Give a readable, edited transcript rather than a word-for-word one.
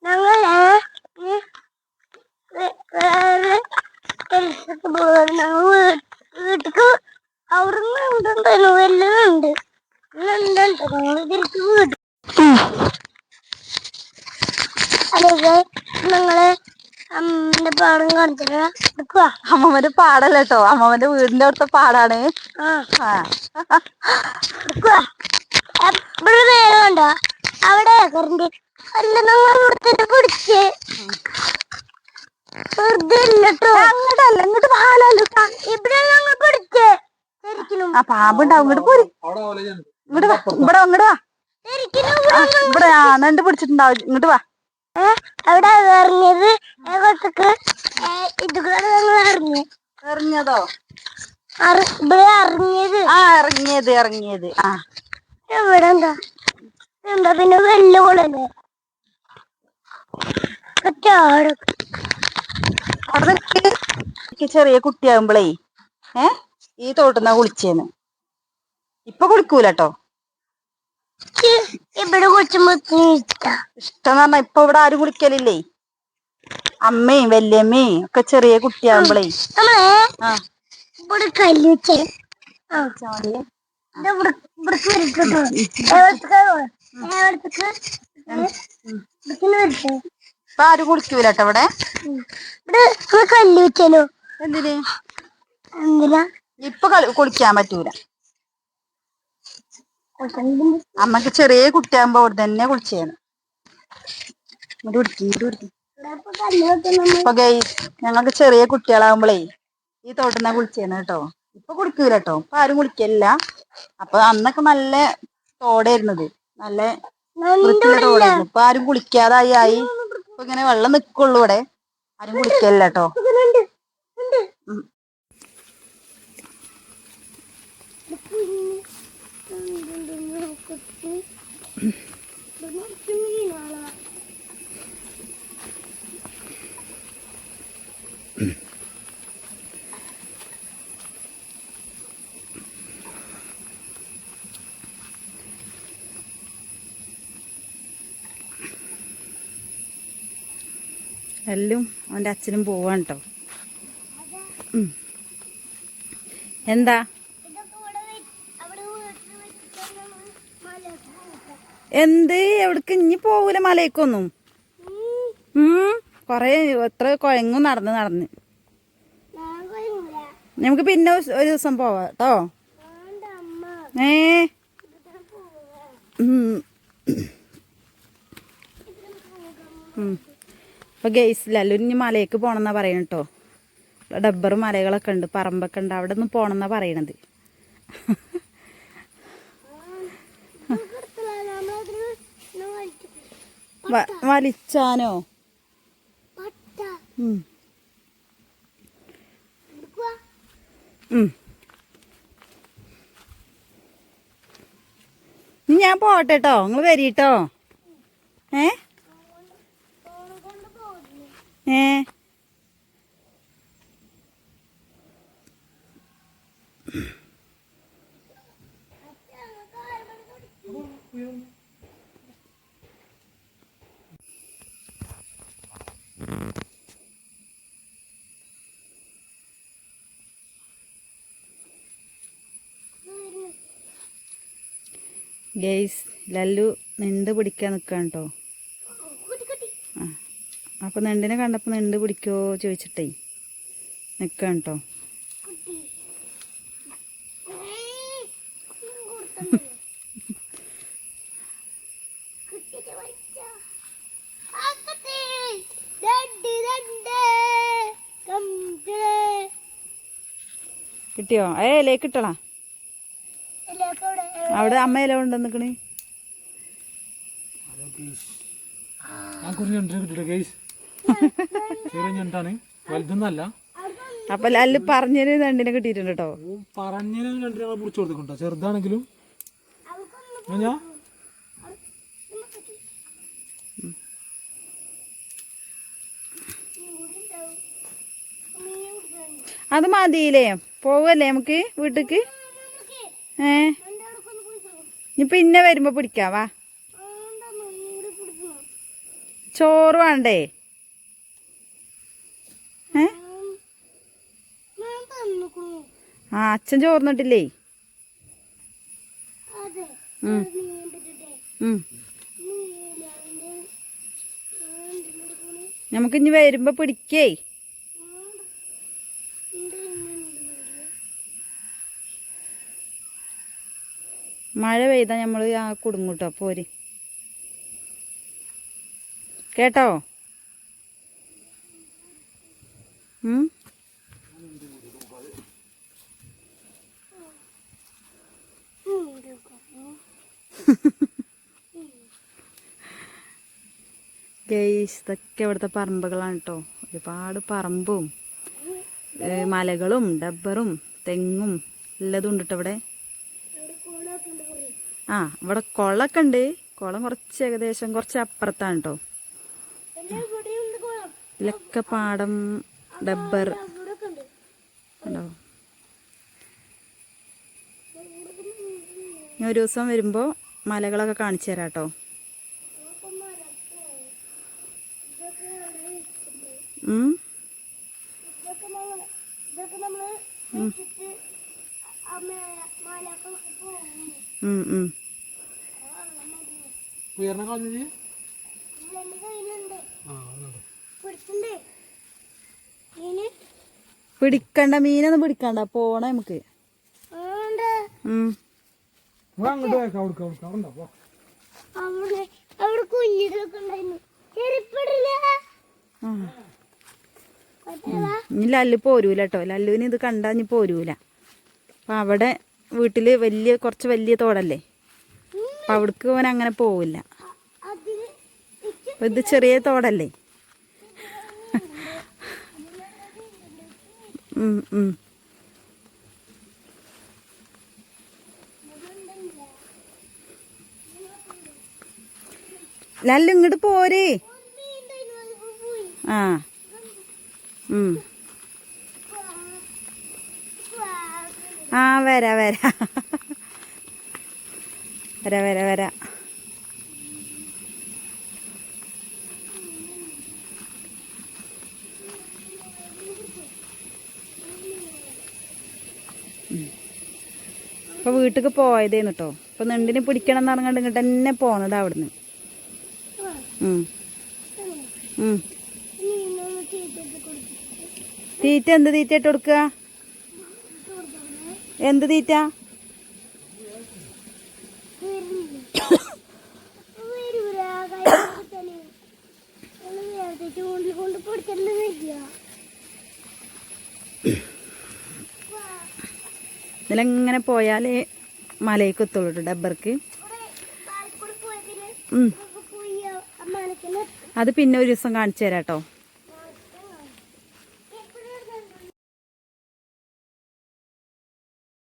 ഞങ്ങള് വേറെ വീട്ടിക്ക് അവിടുന്ന് ഇവിടുണ്ടായിരുന്നു വെല്ലുണ്ട് തിരിച്ച് വീട് അതെ ഞങ്ങള് അമ്മന്റെ പാടം കാണിച്ചിട്ട് അമ്മമ്മന്റെ പാടല്ല കേട്ടോ, അമ്മമ്മന്റെ വീടിന്റെ അടുത്ത പാടാണ്. എപ്പോഴും നേരമുണ്ടോ അവിടെ കറണ്ട് അല്ല ഞങ്ങൾ ഇവിടുത്തെ പിടിച്ച് അങ്ങോട്ടല്ല ഇങ്ങോട്ട് പാലല്ലോ ഇവിടെ ഞങ്ങൾ പിടിച്ച് ആ പാമ്പുണ്ടാവും. ഇങ്ങോട്ട് പോര്, ഇങ്ങോട്ട് വാ, ഇവിടെ അങ്ങോട്ട് വാ, ഇവിടെ നണ്ട് പിടിച്ചിട്ടുണ്ടാവും. ഇങ്ങോട്ട് വാ. അവിടെ ഇറങ്ങിയത് ഇതുകൂടെ ഇറങ്ങിയതോ? ഇവിടെ ഇറങ്ങിയത് ഇറങ്ങിയത് ആ ഇവിടെ എന്താ പിന്നെ വെല്ലുവിളല്ലേ ചെറിയ കുട്ടിയാകുമ്പോളേ ഈ തോട്ടുന്ന കുളിച്ചേന്ന്. ഇപ്പൊ കുളിക്കൂലട്ടോ. ഇവിടെ കുളിച്ചുമ്പോ ഇഷ്ടം പറഞ്ഞാ ഇപ്പൊ ഇവിടെ ആരും കുളിക്കലില്ലേ. അമ്മയും വല്യമ്മയും ഒക്കെ ചെറിയ കുട്ടിയാകുമ്പോളേ ഇവിടെ കല്ല് വെച്ചേ ഇപ്പൊ ആരും കുളിക്കൂലട്ടോ ഇവിടെ. ഇവിടെ കല്ല് വെച്ചല്ലോ. എന്തിന്? എന്തിനാ ഇപ്പൊ കുളിക്കാൻ പറ്റൂല. അമ്മക്ക് ചെറിയ കുട്ടിയാകുമ്പോ ഇവിടെ തന്നെ കുളിച്ചേന്ന്. ഇപ്പൊ ഞങ്ങൾക്ക് ചെറിയ കുട്ടികളാകുമ്പോളേ ഈ തോട്ടുന്ന കുളിച്ചേന്ന് കേട്ടോ. ഇപ്പൊ കുളിക്കൂലട്ടോ, ഇപ്പൊ ആരും കുളിക്കലില്ല. അപ്പൊ അന്നൊക്കെ നല്ല തോടായിരുന്നത്, നല്ല വൃത്തിയുള്ള തോടായിരുന്നു. ഇപ്പൊ ആരും കുളിക്കാതായി. ഇപ്പൊ ഇങ്ങനെ വെള്ളം നിക്കുള്ളൂ. ഇവിടെ ആരും കുളിക്കലില്ല കേട്ടോ. എല്ലും അവൻ്റെ അച്ഛനും പോവാണ് കേട്ടോ. എന്താ എന്ത് എവിടേക്ക് ഇനി പോകൂല മലയ്ക്കൊന്നും. കൊറേ എത്ര കുഴങ്ങും നടന്ന് നമുക്ക് പിന്നെ ഒരു ദിവസം പോവാം കേട്ടോ. ഇപ്പൊ ഗെയ്സിലല്ലോ ഇനി മലയ്ക്ക് പോണെന്നാ പറയണ കേട്ടോ. ഡബ്ബർ മലകളൊക്കെ ഉണ്ട്, പറമ്പൊക്കെ ഉണ്ട്, അവിടെ ഒന്നും പോണെന്നാ പറയണത്. വലിച്ചാനോ? ഞാൻ പോട്ടെ കേട്ടോ, നിങ്ങൾ വരീട്ടോ. ഗെയ്സ് ലല്ലു നെണ്ട് പിടിക്കാൻ നിൽക്കാൻ കേട്ടോ. അപ്പോൾ നെണ്ടിനെ കണ്ടപ്പോൾ നെണ്ട് പിടിക്കുമോ ചോദിച്ചിട്ടേ നിൽക്കാൻ കേട്ടോ. കിട്ടിയോ? ഇലേക്ക് ഇട്ടളാ. അവിടെ അമ്മ ഇല കൊണ്ട് നിക്കണേ. അപ്പൊ അല്ല പറഞ്ഞതിന് രണ്ടിനെ കിട്ടിയിട്ടുണ്ട് കേട്ടോ. പറഞ്ഞതിന് രണ്ടിനെ പിടിച്ചു കൊടുത്തിട്ടുണ്ടോ ചെറുതാണെങ്കിലും. അത് മതിയില്ലേ, പോവല്ലേ നമുക്ക് വീട്ടിക്ക്. ഇനി പിന്നെ വരുമ്പോ പിടിക്കാവാ. ചോറ് വേണ്ടേ? ഏ ആ അച്ഛൻ ചോർന്നിട്ടില്ലേ? നമുക്കിഞ്ഞി വരുമ്പോ പിടിക്കേ. മഴ പെയ്താ നമ്മള് ആ കുടുങ്ങൂട്ടോ. പോര് കേട്ടോ. ഗെയ്സ്, ഇതൊക്കെ ഇവിടുത്തെ പറമ്പുകളാണ് കേട്ടോ. ഒരുപാട് പറമ്പും മലകളും ഡബ്ബറും തെങ്ങും എല്ലതും ഉണ്ട് കേട്ടോ ഇവിടെ. ആ ഇവിടെ കുളമൊക്കെ ഉണ്ട്. കുളം കുറച്ച് ഏകദേശം കുറച്ച് അപ്പുറത്താണ് കേട്ടോ. ഇതിലൊക്കെ പാടം ഡബ്ബർ ഉണ്ടോ. ഞാൻ ഒരു ദിവസം വരുമ്പോൾ മലകളൊക്കെ കാണിച്ചു തരാം കേട്ടോ. പിടിക്കണ്ട, മീനൊന്നും പിടിക്കണ്ട, പോണ നമുക്ക്. ഇനി ലല്ലു പോരൂല കേട്ടോ. ലല്ലുവിന് ഇത് കണ്ടാ ഇനി പോരൂല. അപ്പം അവിടെ വീട്ടിൽ കുറച്ച് വലിയ തോടല്ലേ, അപ്പം അവിടേക്ക് അവൻ അങ്ങനെ പോവില്ല. അപ്പം ഇത് ചെറിയ തോടല്ലേ. ലല്ലു ഇങ്ങോട്ട് പോരേ. ആ ആ വരാ വരാ വരാ വരാ വരാ. ഇപ്പൊ വീട്ടിക്ക് പോയതേന്ന് കേട്ടോ. ഇപ്പൊ നെണ്ടിനെ പിടിക്കണം എന്ന് പറഞ്ഞാണ്ട് ഇങ്ങോട്ട് തന്നെ പോന്നതാ അവിടുന്ന്. തീറ്റ എന്ത് തീറ്റ ഇട്ട് കൊടുക്കുക? എന്ത് തീറ്റ? ഇതിലെങ്ങനെ പോയാലേ മലയ്ക്ക് എത്തുള്ളൂ ഡബ്ബർക്ക്. അത് പിന്നെ ഒരു ദിവസം കാണിച്ചു തരാം കേട്ടോ.